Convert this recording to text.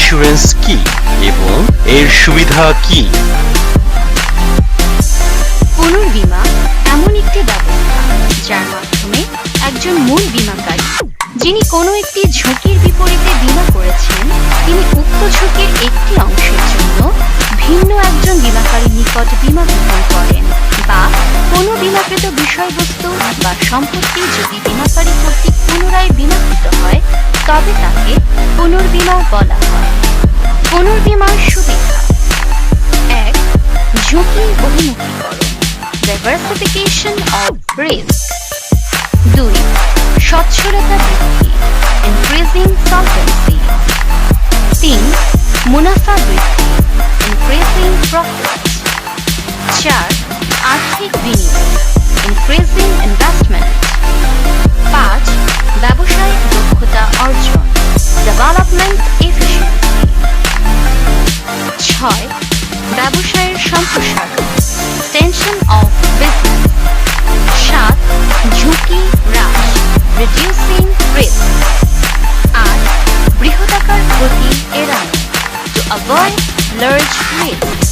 Insurance কি এবং এর সুবিধা কি? পুনর্বীমা এমন একটি ব্যবস্থা যার মাধ্যমে একজন মূল বীমাকারী যিনি কোনো একটি ঝুঁকির বিপরীতে বীমা করেছেন তিনি উক্ত ঝুঁকির একটি অংশের জন্য ভিন্ন একজন বীমাকারীর নিকট বীমা গ্রহণ করেন, বা কোনো বীমাকৃত বিষয়বস্তু বা সম্পত্তি যদি বীমাকারী কর্তৃক পুনরায় বীমাকৃত হয় তবে তাকে পুনর্বীমা বলা হয়। পুনর্বীমার সুবিধা: ১. ঝুঁকি বহুমুখীকরণ, ডাইভার্সিফিকেশন অফ রিস্ক। ২. সচ্ছলতা বৃদ্ধি, ইনক্রিজিং সলভেন্সি। ৩. মুনাফা বৃদ্ধি, ইনক্রিজিং প্রফিট। ৪. আর্থিক বিনিয়োগ, ইনক্রিজিং ইনভেস্টমেন্ট। ৫. ব্যবসায়িক দক্ষতা অর্জন, ডেভেলপমেন্ট এফিসিয়েন্সি। ৬. ব্যবসায়ের সম্প্রসারণ, এক্সটেনশন অফ বিজনেস। ৭. ঝুঁকি হ্রাস, রিডিউসিং রিস্ক। ৮. বৃহদাকার ক্ষতি এড়ানো, টু অ্যাভয়েড লার্জ রিস্ক।